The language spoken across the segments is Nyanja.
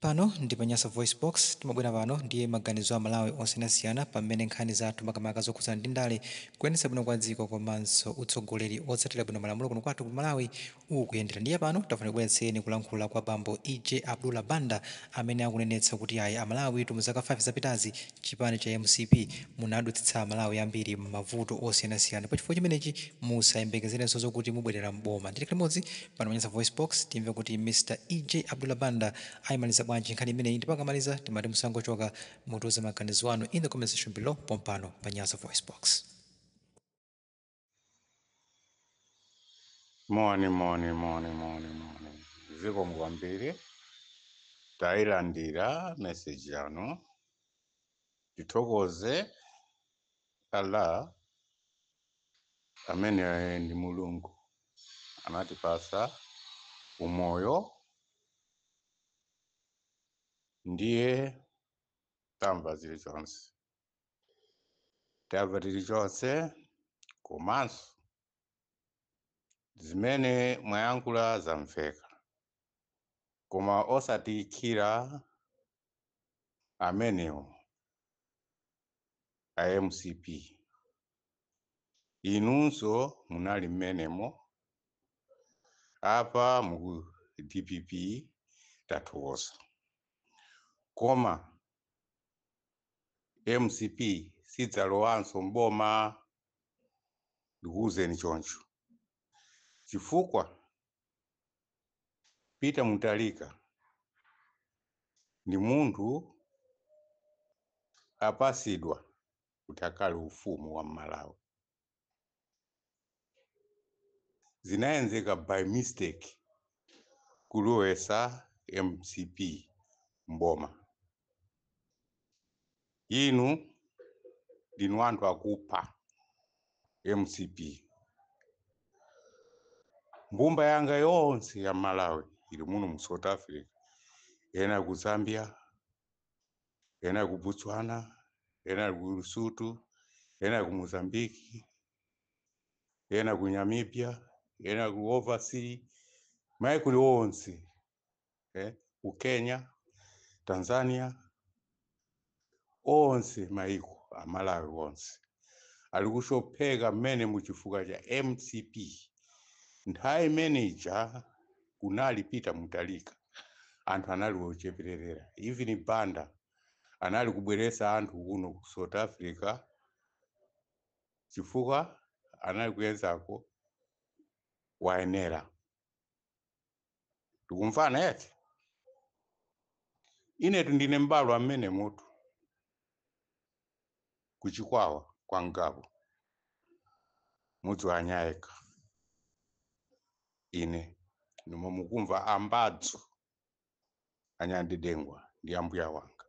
Pano ndi Panyasa Voice Box timabwera pano ndiye maganizo a Malawi osiyanasiyana pamene nkhani zathu makamaka zokhudzana ndi ndale kuyendetsa bwino kwa dziko komanso utsogoleri otsatira bwino malamulo kuno kwathu ku Malawi ukuyendera. Ndiye pano tafuna kubweretseni kulankhula kwa bambo EJ Abdullah Banda amene akunenetsa kuti ayi Amalawi mu zaka 5 zapitazi chipani cha MCP munadutsitsa Malawi ambiri m'mavuto osiyanasiyana. Pachifukwa chimenechi musayembekezerenso zokuti mubwerera mboma. Ndili limodzi pano Panyasa Voice Box timve kuti Mr. EJ Abdullah Banda ayimaliza bwanji nkhani imeneyi ndipo akamaliza timati musangochoka mutiuze maganizo anu in the comment section below pompano Panyasa Voice Box. Morning. Ziko kwambiri tailandira message yanu tithokoze Allah amene ndi Mulungu anatipasa umoyo ndiye tamva zilizonse komanso zimene mwayankhula zamveka koma osatikhira amenewo a MCP inunso munali mmenemo apa mu DPP tathokoza koma MCP sidzalowanso mboma ndikuwuzeni choncho chifukwa Peter Mutharika ndi munthu apasidwa kuti akhale ufumu wa Malawi. Zinayenzeka by mistake kulowesa MCP mboma. Inu ndinu anthu akupha MCP. Mbumba yanga yonse ya Malawi ili muno mu South Africa, ena ku Zambia, ena ku Botswana, ena ku Lesotho, ena ku Mozambique, ena ku Namibia, ena ku overseas, maikuli onse, ku Kenya, Tanzania, onse maiko a Malawi onse. Ali kushopheka mmene muchifukwa cha MCP. Nthawi manager kunali Peter Mutharika anthu anali ocheperera. Even Banda anali kubweresa anthu kuno ku South Africa chifukwa anali kuyenzako wayenera. Tikumvana yeti? Inetu ndine mbalo amene mutu kuchikwawa kwa Ngabo mudzi wa Nyayeka. Ine nimwe mukumva ambadzo anyandidengwa ndi ambuya wanga.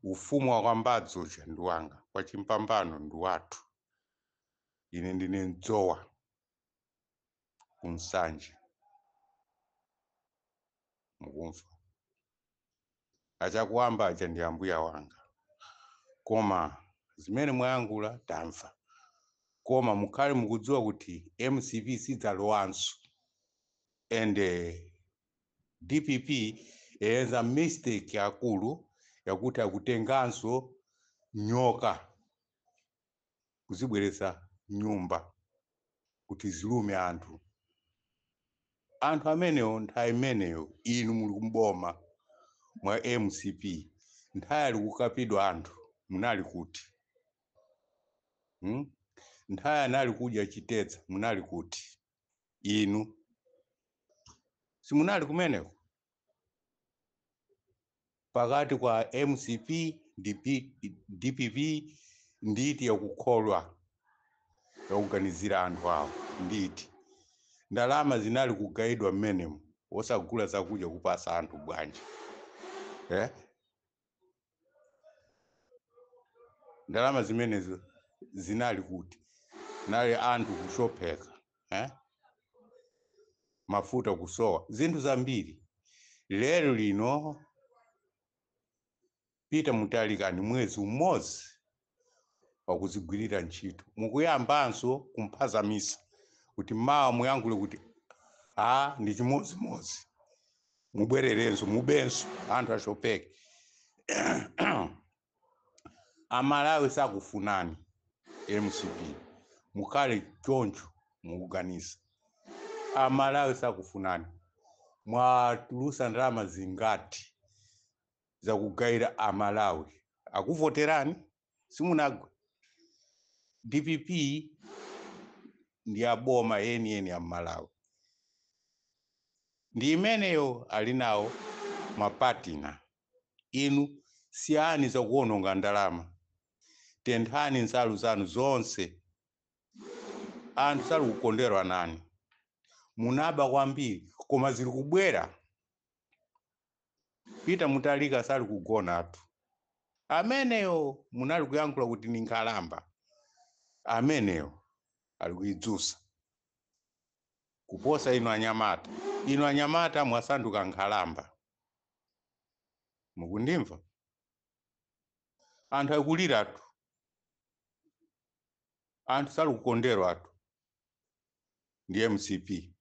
Ufumu wa kwambadzo cha ndi wanga, kwa chimpambano ndi wathu. Ine ndine Nzowa kunsanje. Mukumva. Achakuamba acha ndi ambuya wanga. Koma zimene mwayankhula tamva. Koma mukhale mukudziwa kuti MCP sidzalowanso. And DPP yenza mistake yakulu yakuti akutenganso nyoka kuzibweresa nyumba kuti zilume anthu. Anthu amenewo nthawi imeneyo inu muli kumboma mwa MCP nthawi ali kukapidwa anthu munali kuti. Nthawi anali kudya chitedza munali kuti. Inu simunali kumeneko. Pakati kwa MCP DPP nditi yakukholwa yakuganizira anthu awo nditi. Ndalama zinali kugaidwa mmenemo osagula zakudya kupasa anthu bwanji. Ndalama zimenezo zinali kuti. Nali anthu kushopheka. Mafuta kusowa. Zinthu zambiri. Lero lino Peter Mutharika ni mwezi umodzi wakuzigwirira ntchito. Mukuyambanso kumphazamisa kuti mawa muyankhule kuti ndi chimodzimodzi. mubwererenso mubenso anthu ashopeke. Amalawi sakufunani MCP mukhale choncho mukuganiza. Amalawi sakufunani mwatulusa ndalama zingati za kugaira Amalawi akuvoterani simunagwe. DPP ndi aboma eni ya Malawi ndi imeneyo alinawo mapatina. Inu siyani za kuononga ndalama, tenthani nsalu zanu zonse. Anthu sali kukonderwa nani, munaba kwambiri koma zili kubwera. Peter Mutharika sali kugona atu. Ameneyo munali kuyankhula kuti ni nkhalamba, ameneyo ali kuidzusa kuposa inu anyamata. Inu anyamata mwasanduka nkhalamba, mukundimva? Anthu akulira atu, anthu sali kukonderwa atu ndi MCP.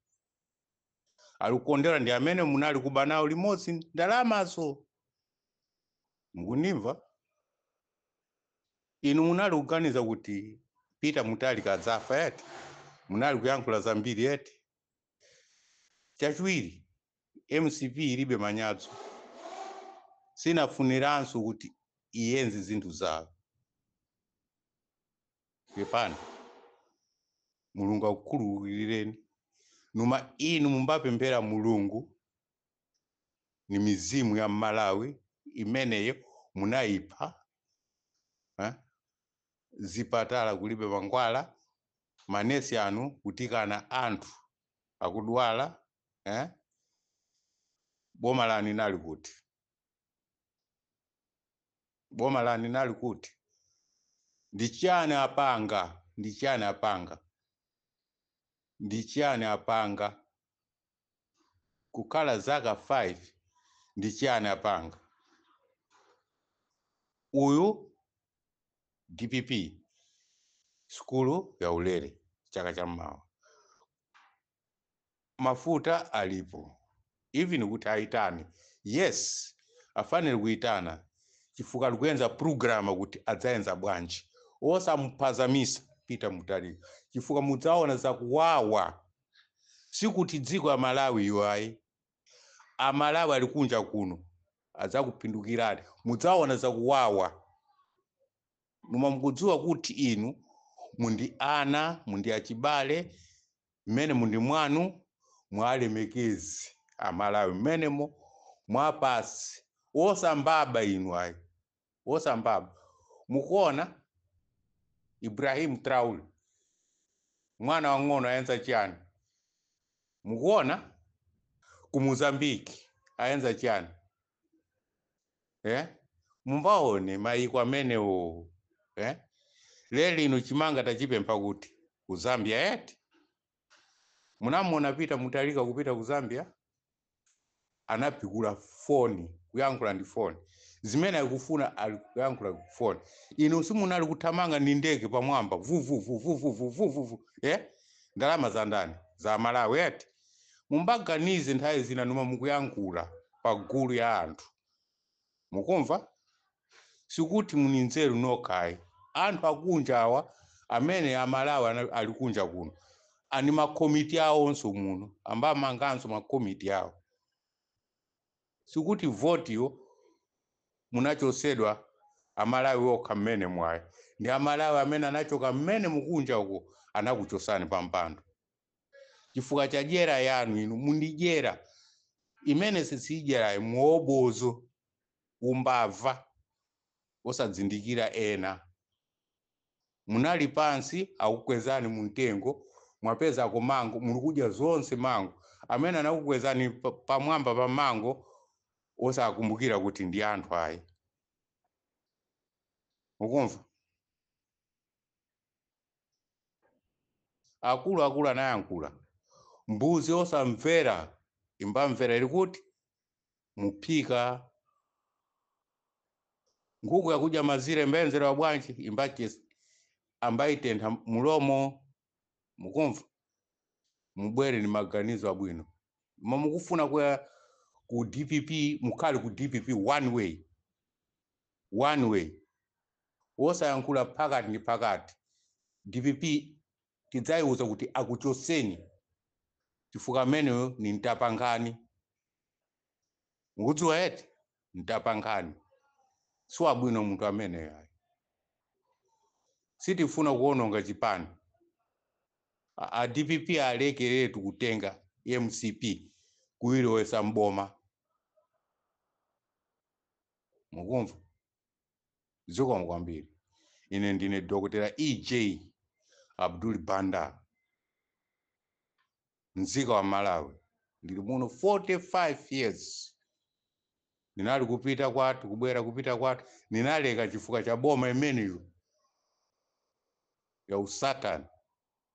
Ali kukondera ndi amene munali kuba nawo limodzi ndalamazo, mukundimva? Inu munali kuganiza kuti Peter Mutharika adzafa eti, munali kuyankhula zambiri eti. Chachiwiri, MCP ilibe manyadzo, sinafuniranso kuti iyenzi zinthu zawo. Pepani Mulungu akukhululukireni. Numa inu mumbapemphera Mulungu ni mizimu ya Malawi imeneyo munayipha. Zipatala kulibe mangwala, manesi anu kutikana anthu akudwala. Boma lani nali kuti? Boma lani nali kuti? Ndichani apanga? Ndichani apanga? Ndichani apanga? Kukhala zaka 5 ndichani apanga? Uyu DPP skulu ya ulere chaka cha mmawa. Mafuta alipo, even kuti aitani. Yes, afanire kuitana chifukwa likuyenza programa kuti adzayenza bwanji. Osamuphazamisa Peter Mutharika chifukwa mudzaona zakuwawa. Sikuti dziko la Malawi iwayi, Amalawi ali kunja kuno adzakupindukirani, mudzaona zakuwawa. Numa mukudziwa kuti inu mundi ana, mundi achibale, mmene mundi mwanu mwalemekezi Amalawi mmenemo mwapasi. Osambaba inu ayi, osambaba. Mukuona Ibrahim Traore mwana wang'ono ayenza chani? Mukuona ku Mozambique ayenza chani? Mumbaone mayiko amenewo. Leli ino chimanga tachipempha kuti ku Zambia eti. Munamona Peter Mutharika kupita ku Zambia, anapikula foni, kuyankhula ndi foni. Zimene akufuna ali kuyankhula ku foni. Inu simunali kuthamanga ndi ndege pamwamba vu. Ndalama za ndani? Za Malawi eti. Mumbaganize nthawi zina numa mukuyankhula pa gulu ya anthu. Mukumva? Sikuti muni nzeru nokhayi. Anthu akunja awa amene Amalawi ali kunja kuno ani makomiti awonso muno, ambamanganso makomiti awo. Sikuti voti yo munachosedwa Amalawi okha mmene mwayi. Ndi Amalawi amene anachoka mmene mukunja uko anakuchosani pampando. Chifukwa cha jera yanu inu mundijera. Imene sisijera muobozo, umbava, osadzindikira ena. Munali pansi akukwezani muntengo, mwapeza ko mango, mulikuja zonse mango. Amene anakukwezani pamwamba pa mango osakumbukira kuti ndi anthu ayi. Mukumva? Akulu anayankhula. Mbuzi osamvera imbamvera ili kuti muphika. Nkhuku yakuja mazire mbenzera bwanji imbache ambaitentha mulomo. Mukumva? Mubwere ni maganizo abwino. Mukufuna ku DPP mukhale ku DPP one way wosayankhula phakati ndi phakati. DPP tidzayiuza kuti akuchoseni chifukwa ameneyo ni mtapangani. Mukudziwa eti mtapangani siwabwino munthu ameneyo. Sitifuna kuononga chipani. A DPP alekeretu kutenga MCP kuilowesa mboma. Mukumva? Zikomo kwambiri. Ine ndine Dr. EJ Abdul Banda, mzika wa Malawi. Ndili muno 45 years. Ninali kupita kwatu, kubwera kupita kwatu. Ninaleka chifukwa cha boma imeneyo ya usatani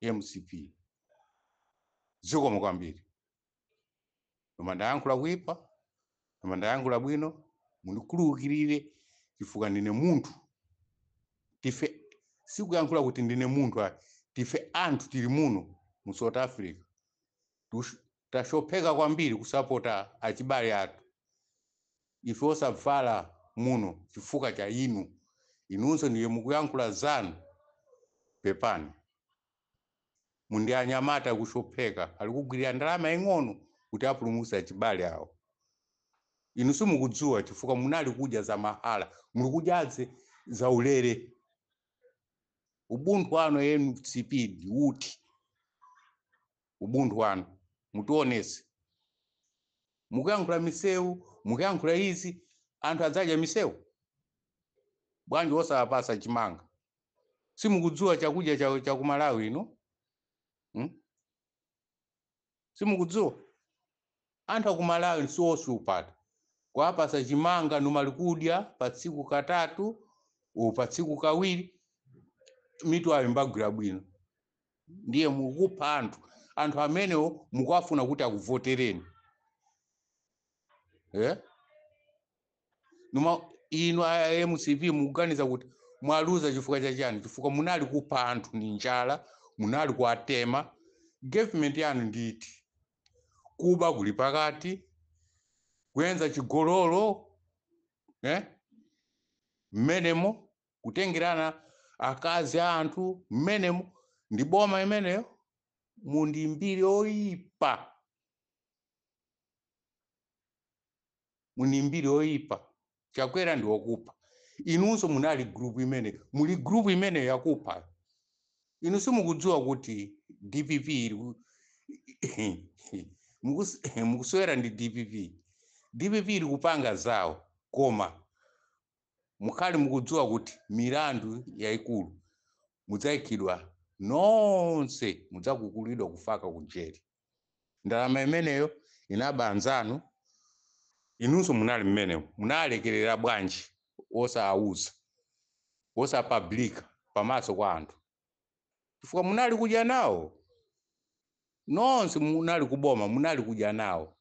MCP. Zikomo kwambiri. Nomanda yankhula kuipa, nomanda yankhula bwino, munikhululukirire chifukwa ndine munthu. Tife sikuyankhula kuti ndine munthu, tife anthu tili muno mu South Africa. Tashopheka kwambiri kusapota achibale athu. Ife osavala muno chifukwa cha inu. Inunso ndiye mukuyankhula zanu pepani. Mundi anyamata kushopheka ali kugwirira ndalama ing'ono kuti apulumutse achibale awo. Inu simukudziwa chifukwa munali kudya za mahala, muli kudyaze za ulere. Ubuntu wanu MCP ndi uti. Ubuntu wanu mutionese. Mukuyankhula misewu, mukuyankhula izi, anthu adzadya misewu. Bwanji osawapasa chimanga. Simukudziwa chakudya cha ku Malawi ino? Simukudziwa? Anthu aku Malawi siosupata. Kuwapasa chimanga numali kudya pa tsiku katatu, pa tsiku kawiri, mitu ayo mbagwira bwino. Ndiye mukupha anthu amenewo mukuwafuna kuti akuvotereni. Inu MCP mukuganiza kuti mwaluza chifukwa chachani? Chifukwa munali kupha anthu ndi njala, munali kuwatema. Government yanu nditi kuba kuli pakati, kuyenza chigololo, mmenemo kutengerana akazi a anthu, mmenemo ndi boma imeneyo. Mundi mbiri oyipa. Mundi mbiri oyipa. Chakwera ndi okupha. Inunso munali group imene, muli group imene yakupha. Inu simukudziwa kuti DPP mukuswera ndi DPP. DPP iri kupanga zawo, koma mukhali mukudziwa kuti milandu yaikulu mudzayikidwa nonse, mudzakukulidwa kufaka kujeri. Ndalama imeneyo inaba anzanu. Inunso munali mmenemo, munalekerera bwanji osauza, osapublika pamaso kwa anthu. Chifukwa munali kudya nawo. Nonse munali kuboma, munali kudya nawo.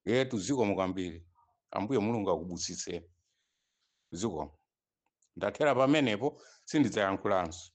Yetu zikomo kwambiri. Ambuye Mulungu akubusitseni. Zikomo. Ndathera pamenepo sindidzayankhulanso.